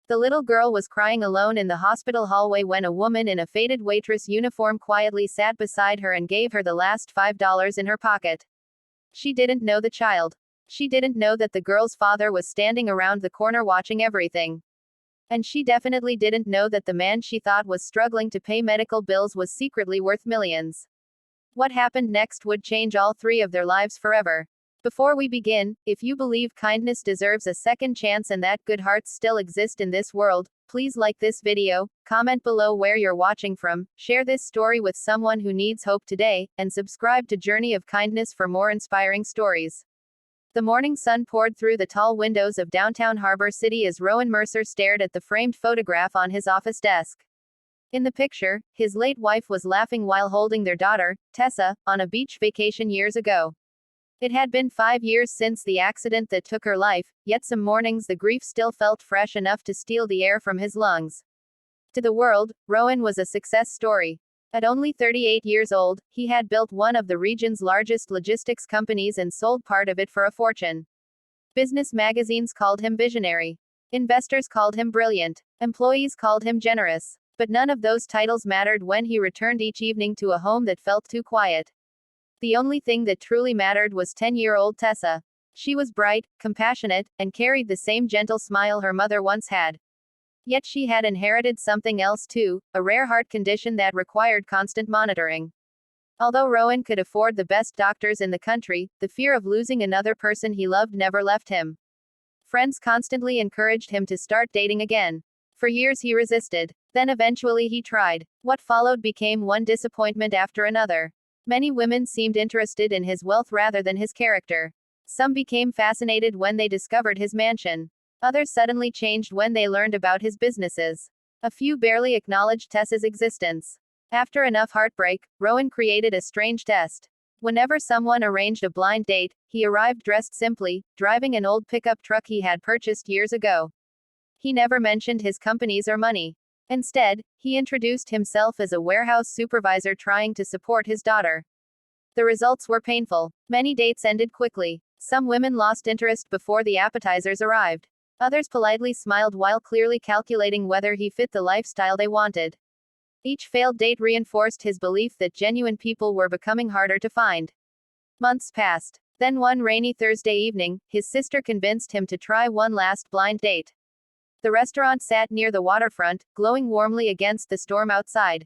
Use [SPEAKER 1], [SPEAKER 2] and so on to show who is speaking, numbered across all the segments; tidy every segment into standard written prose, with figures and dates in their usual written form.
[SPEAKER 1] The little girl was crying alone in the hospital hallway when a woman in a faded waitress uniform quietly sat beside her and gave her the last $5 in her pocket. She didn't know the child. She didn't know that the girl's father was standing around the corner watching everything. And she definitely didn't know that the man she thought was struggling to pay medical bills was secretly worth millions. What happened next would change all three of their lives forever. Before we begin, if you believe kindness deserves a second chance and that good hearts still exist in this world, please like this video, comment below where you're watching from, share this story with someone who needs hope today, and subscribe to Journey of Kindness for more inspiring stories. The morning sun poured through the tall windows of downtown Harbor City as Rowan Mercer stared at the framed photograph on his office desk. In the picture, his late wife was laughing while holding their daughter, Tessa, on a beach vacation years ago. It had been 5 years since the accident that took her life, yet some mornings the grief still felt fresh enough to steal the air from his lungs. To the world, Rowan was a success story. At only 38 years old, he had built one of the region's largest logistics companies and sold part of it for a fortune. Business magazines called him visionary. Investors called him brilliant. Employees called him generous. But none of those titles mattered when he returned each evening to a home that felt too quiet. The only thing that truly mattered was 10-year-old Tessa. She was bright, compassionate, and carried the same gentle smile her mother once had. Yet she had inherited something else too, a rare heart condition that required constant monitoring. Although Rowan could afford the best doctors in the country, the fear of losing another person he loved never left him. Friends constantly encouraged him to start dating again. For years he resisted. Then eventually he tried. What followed became one disappointment after another. Many women seemed interested in his wealth rather than his character. Some became fascinated when they discovered his mansion. Others suddenly changed when they learned about his businesses. A few barely acknowledged Tessa's existence. After enough heartbreak, Rowan created a strange test. Whenever someone arranged a blind date, he arrived dressed simply, driving an old pickup truck he had purchased years ago. He never mentioned his companies or money. Instead, he introduced himself as a warehouse supervisor trying to support his daughter. The results were painful. Many dates ended quickly. Some women lost interest before the appetizers arrived. Others politely smiled while clearly calculating whether he fit the lifestyle they wanted. Each failed date reinforced his belief that genuine people were becoming harder to find. Months passed. Then one rainy Thursday evening, his sister convinced him to try one last blind date. The restaurant sat near the waterfront, glowing warmly against the storm outside.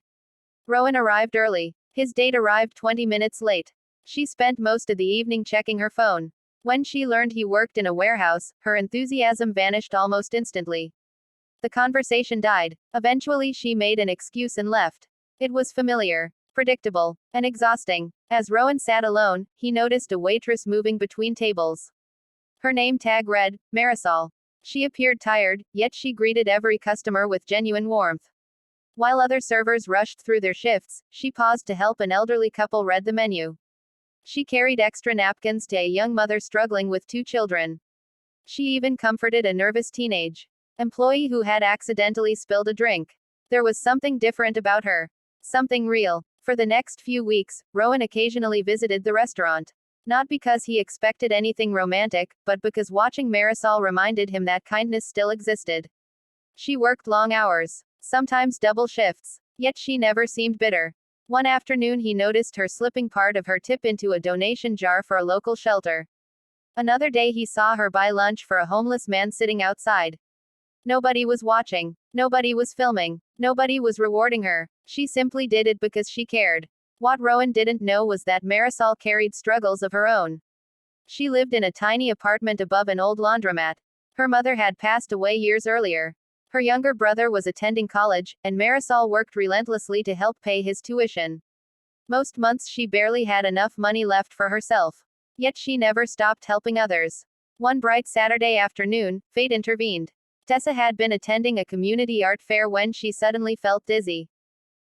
[SPEAKER 1] Rowan arrived early. His date arrived 20 minutes late. She spent most of the evening checking her phone. When she learned he worked in a warehouse, her enthusiasm vanished almost instantly. The conversation died. Eventually she made an excuse and left. It was familiar, predictable, and exhausting. As Rowan sat alone, he noticed a waitress moving between tables. Her name tag read, Marisol. She appeared tired, yet she greeted every customer with genuine warmth. While other servers rushed through their shifts, she paused to help an elderly couple read the menu. She carried extra napkins to a young mother struggling with 2 children. She even comforted a nervous teenage employee who had accidentally spilled a drink. There was something different about her. Something real. For the next few weeks, Rowan occasionally visited the restaurant. Not because he expected anything romantic, but because watching Marisol reminded him that kindness still existed. She worked long hours, sometimes double shifts, yet she never seemed bitter. One afternoon he noticed her slipping part of her tip into a donation jar for a local shelter. Another day he saw her buy lunch for a homeless man sitting outside. Nobody was watching. Nobody was filming. Nobody was rewarding her. She simply did it because she cared. What Rowan didn't know was that Marisol carried struggles of her own. She lived in a tiny apartment above an old laundromat. Her mother had passed away years earlier. Her younger brother was attending college, and Marisol worked relentlessly to help pay his tuition. Most months she barely had enough money left for herself. Yet she never stopped helping others. One bright Saturday afternoon, fate intervened. Tessa had been attending a community art fair when she suddenly felt dizzy.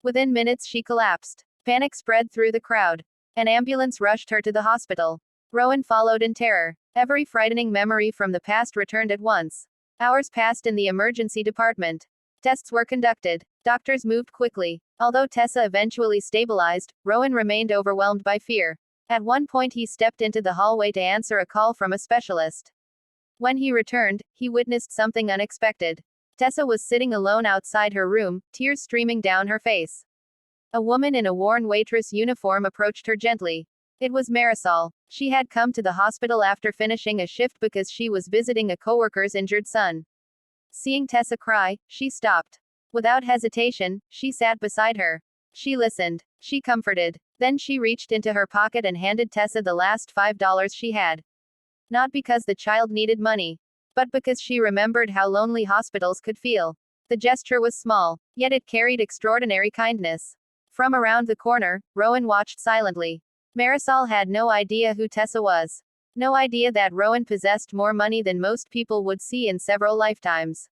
[SPEAKER 1] Within minutes she collapsed. Panic spread through the crowd. An ambulance rushed her to the hospital. Rowan followed in terror. Every frightening memory from the past returned at once. Hours passed in the emergency department. Tests were conducted. Doctors moved quickly. Although Tessa eventually stabilized, Rowan remained overwhelmed by fear. At one point he stepped into the hallway to answer a call from a specialist. When he returned, he witnessed something unexpected. Tessa was sitting alone outside her room, tears streaming down her face. A woman in a worn waitress uniform approached her gently. It was Marisol. She had come to the hospital after finishing a shift because she was visiting a coworker's injured son. Seeing Tessa cry, she stopped. Without hesitation, she sat beside her. She listened. She comforted. Then she reached into her pocket and handed Tessa the last $5 she had. Not because the child needed money, but because she remembered how lonely hospitals could feel. The gesture was small, yet it carried extraordinary kindness. From around the corner, Rowan watched silently. Marisol had no idea who Tessa was. No idea that Rowan possessed more money than most people would see in several lifetimes.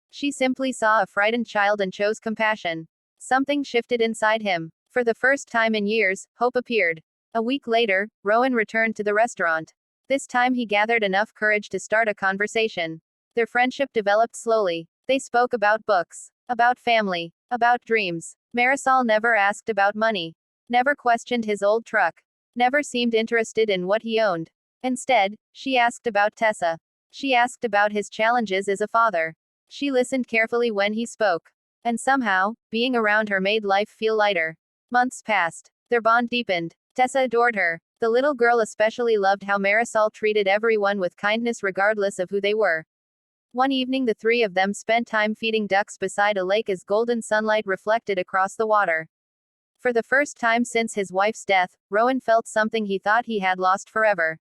[SPEAKER 1] She simply saw a frightened child and chose compassion. Something shifted inside him. For the first time in years, hope appeared. A week later, Rowan returned to the restaurant. This time he gathered enough courage to start a conversation. Their friendship developed slowly. They spoke about books, about family, about dreams. Marisol never asked about money. Never questioned his old truck. Never seemed interested in what he owned. Instead, she asked about Tessa. She asked about his challenges as a father. She listened carefully when he spoke. And somehow, being around her made life feel lighter. Months passed. Their bond deepened. Tessa adored her. The little girl especially loved how Marisol treated everyone with kindness regardless of who they were. One evening the three of them spent time feeding ducks beside a lake as golden sunlight reflected across the water. For the first time since his wife's death, Rowan felt something he thought he had lost forever.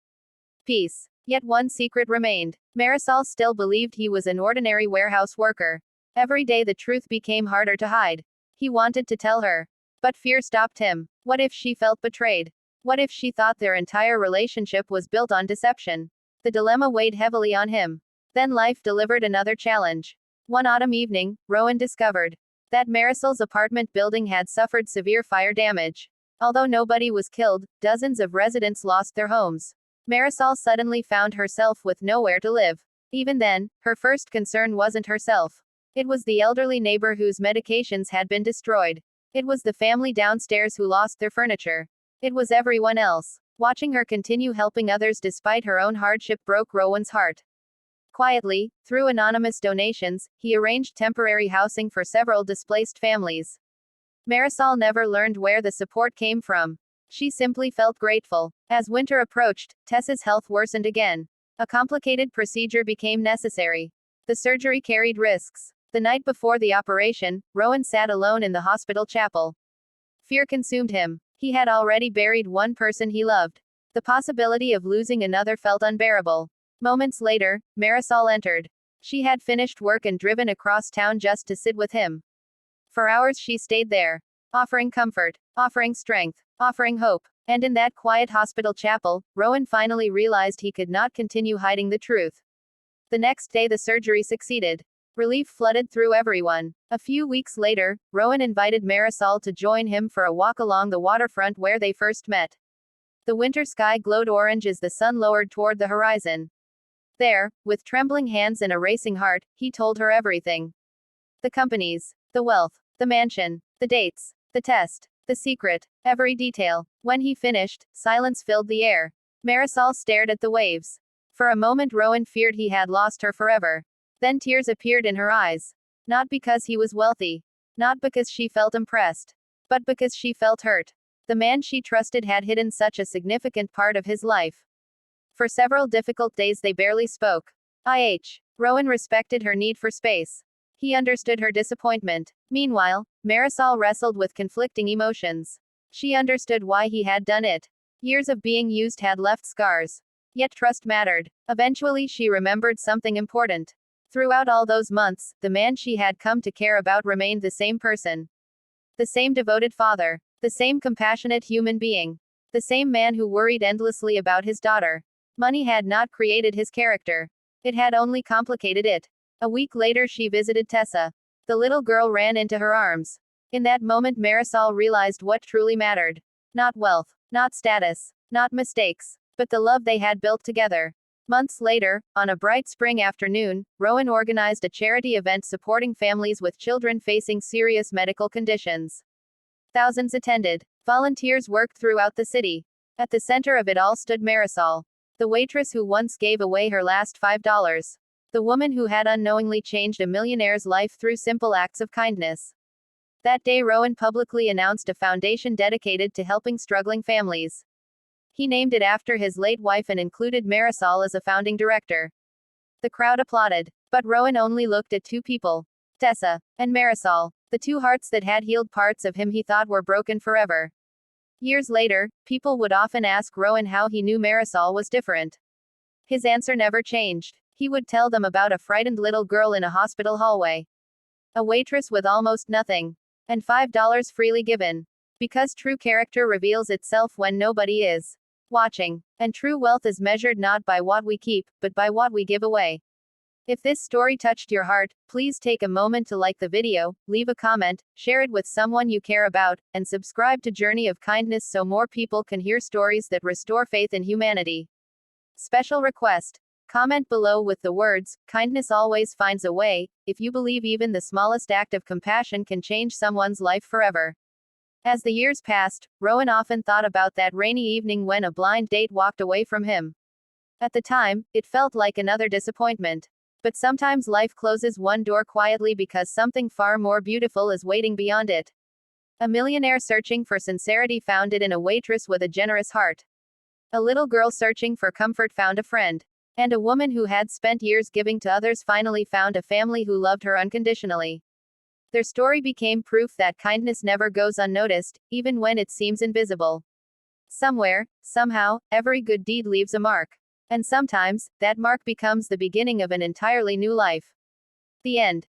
[SPEAKER 1] Peace. Yet one secret remained. Marisol still believed he was an ordinary warehouse worker. Every day the truth became harder to hide. He wanted to tell her. But fear stopped him. What if she felt betrayed? What if she thought their entire relationship was built on deception? The dilemma weighed heavily on him. Then life delivered another challenge. One autumn evening, Rowan discovered that Marisol's apartment building had suffered severe fire damage. Although nobody was killed, dozens of residents lost their homes. Marisol suddenly found herself with nowhere to live. Even then, her first concern wasn't herself. It was the elderly neighbor whose medications had been destroyed. It was the family downstairs who lost their furniture. It was everyone else. Watching her continue helping others despite her own hardship broke Rowan's heart. Quietly, through anonymous donations, he arranged temporary housing for several displaced families. Marisol never learned where the support came from. She simply felt grateful. As winter approached, Tessa's health worsened again. A complicated procedure became necessary. The surgery carried risks. The night before the operation, Rowan sat alone in the hospital chapel. Fear consumed him. He had already buried one person he loved. The possibility of losing another felt unbearable. Moments later, Marisol entered. She had finished work and driven across town just to sit with him. For hours she stayed there, offering comfort, offering strength, offering hope. And in that quiet hospital chapel, Rowan finally realized he could not continue hiding the truth. The next day the surgery succeeded. Relief flooded through everyone. A few weeks later, Rowan invited Marisol to join him for a walk along the waterfront where they first met. The winter sky glowed orange as the sun lowered toward the horizon. There, with trembling hands and a racing heart, he told her everything. The companies, the wealth, the mansion, the dates, the test, the secret, every detail. When he finished, silence filled the air. Marisol stared at the waves. For a moment Rowan feared he had lost her forever. Then tears appeared in her eyes. Not because he was wealthy. Not because she felt impressed. But because she felt hurt. The man she trusted had hidden such a significant part of his life. For several difficult days they barely spoke. Rowan respected her need for space. He understood her disappointment. Meanwhile, Marisol wrestled with conflicting emotions. She understood why he had done it. Years of being used had left scars. Yet trust mattered. Eventually she remembered something important. Throughout all those months, the man she had come to care about remained the same person. The same devoted father. The same compassionate human being. The same man who worried endlessly about his daughter. Money had not created his character. It had only complicated it. A week later she visited Tessa. The little girl ran into her arms. In that moment Marisol realized what truly mattered. Not wealth. Not status. Not mistakes. But the love they had built together. Months later, on a bright spring afternoon, Rowan organized a charity event supporting families with children facing serious medical conditions. Thousands attended. Volunteers worked throughout the city. At the center of it all stood Marisol. The waitress who once gave away her last $5. the woman who had unknowingly changed a millionaire's life through simple acts of kindness. That day, Rowan publicly announced a foundation dedicated to helping struggling families. He named it after his late wife and included Marisol as a founding director. The crowd applauded. But Rowan only looked at two people: Tessa and Marisol, the two hearts that had healed parts of him he thought were broken forever. Years later, people would often ask Rowan how he knew Marisol was different. His answer never changed. He would tell them about a frightened little girl in a hospital hallway, a waitress with almost nothing, and $5 freely given. Because true character reveals itself when nobody is watching. And true wealth is measured not by what we keep, but by what we give away. If this story touched your heart, please take a moment to like the video, leave a comment, share it with someone you care about, and subscribe to Journey of Kindness so more people can hear stories that restore faith in humanity. Special request. Comment below with the words, "Kindness always finds a way," if you believe even the smallest act of compassion can change someone's life forever. As the years passed, Rowan often thought about that rainy evening when a blind date walked away from him. At the time, it felt like another disappointment. But sometimes life closes one door quietly because something far more beautiful is waiting beyond it. A millionaire searching for sincerity found it in a waitress with a generous heart. A little girl searching for comfort found a friend. And a woman who had spent years giving to others finally found a family who loved her unconditionally. Their story became proof that kindness never goes unnoticed, even when it seems invisible. Somewhere, somehow, every good deed leaves a mark. And sometimes, that mark becomes the beginning of an entirely new life. The end.